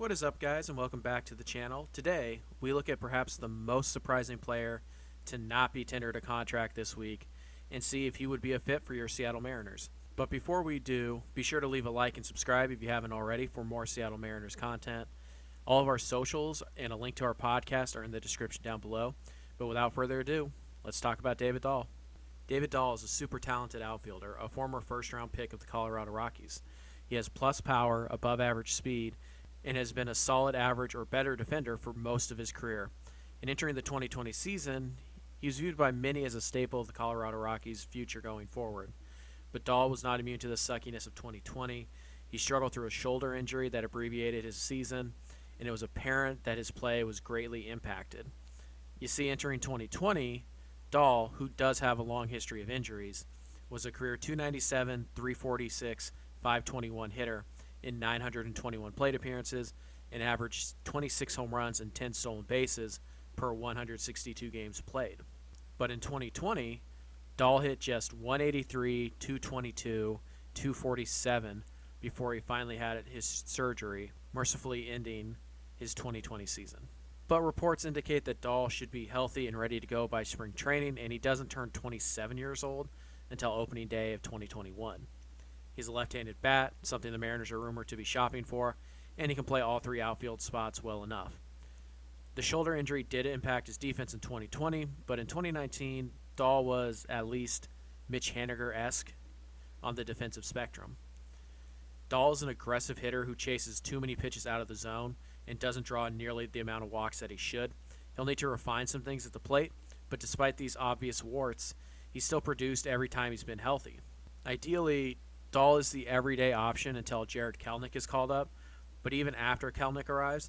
What is up, guys, and welcome back to the channel. Today, we look at perhaps the most surprising player to not be tendered a contract this week and see if he would be a fit for your Seattle Mariners. But before we do, be sure to leave a like and subscribe if you haven't already for more Seattle Mariners content. All of our socials and a link to our podcast are in the description down below. But without further ado, let's talk about David Dahl. David Dahl is a super talented outfielder, a former first-round pick of the Colorado Rockies. He has plus power, above average speed, and has been a solid average or better defender for most of his career. And entering the 2020 season, he was viewed by many as a staple of the Colorado Rockies' future going forward. But Dahl was not immune to the suckiness of 2020. He struggled through a shoulder injury that abbreviated his season, and it was apparent that his play was greatly impacted. You see, entering 2020, Dahl, who does have a long history of injuries, was a career .297, .346, .521 hitter in 921 plate appearances and averaged 26 home runs and 10 stolen bases per 162 games played. But in 2020, Dahl hit just 183, 222, 247 before he finally had his surgery, mercifully ending his 2020 season. But reports indicate that Dahl should be healthy and ready to go by spring training, and he doesn't turn 27 years old until opening day of 2021. He's a left-handed bat, something the Mariners are rumored to be shopping for, and he can play all three outfield spots well enough. The shoulder injury did impact his defense in 2020, but in 2019, Dahl was at least Mitch Haniger-esque on the defensive spectrum. Dahl is an aggressive hitter who chases too many pitches out of the zone and doesn't draw nearly the amount of walks that he should. He'll need to refine some things at the plate, but despite these obvious warts, he's still produced every time he's been healthy. Ideally, Dahl is the everyday option until Jarred Kelenic is called up, but even after Kelenic arrives,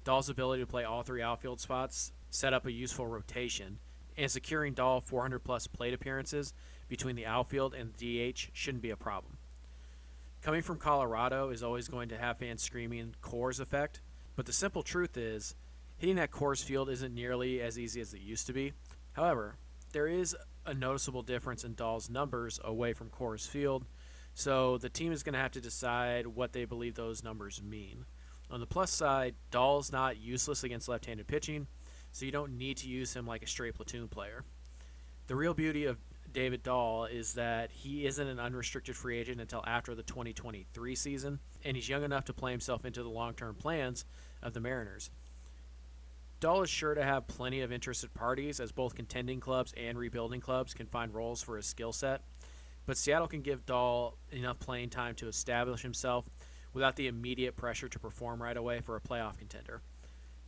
Dahl's ability to play all three outfield spots set up a useful rotation, and securing Dahl 400-plus plate appearances between the outfield and the DH shouldn't be a problem. Coming from Colorado is always going to have fans screaming Coors effect, but the simple truth is, hitting at Coors Field isn't nearly as easy as it used to be. However, there is a noticeable difference in Dahl's numbers away from Coors Field, so the team is going to have to decide what they believe those numbers mean. On the plus side, Dahl's not useless against left-handed pitching, so you don't need to use him like a straight platoon player. The real beauty of David Dahl is that he isn't an unrestricted free agent until after the 2023 season, and he's young enough to play himself into the long-term plans of the Mariners. Dahl is sure to have plenty of interested parties, as both contending clubs and rebuilding clubs can find roles for his skill set. But Seattle can give Dahl enough playing time to establish himself without the immediate pressure to perform right away for a playoff contender.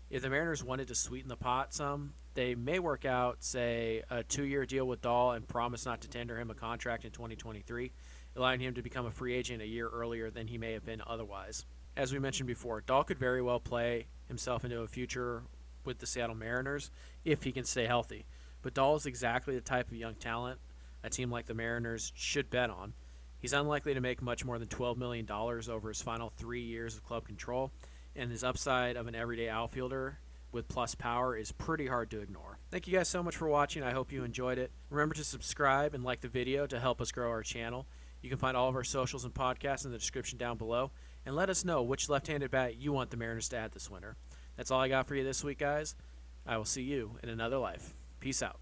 If the Mariners wanted to sweeten the pot some, they may work out, say, a 2-year deal with Dahl and promise not to tender him a contract in 2023, allowing him to become a free agent a year earlier than he may have been otherwise. As we mentioned before, Dahl could very well play himself into a future with the Seattle Mariners if he can stay healthy. But Dahl is exactly the type of young talent a team like the Mariners should bet on. He's unlikely to make much more than $12 million over his final 3 years of club control, and his upside of an everyday outfielder with plus power is pretty hard to ignore. Thank you guys so much for watching. I hope you enjoyed it. Remember to subscribe and like the video to help us grow our channel. You can find all of our socials and podcasts in the description down below, and let us know which left-handed bat you want the Mariners to add this winter. That's all I got for you this week, guys. I will see you in another life. Peace out.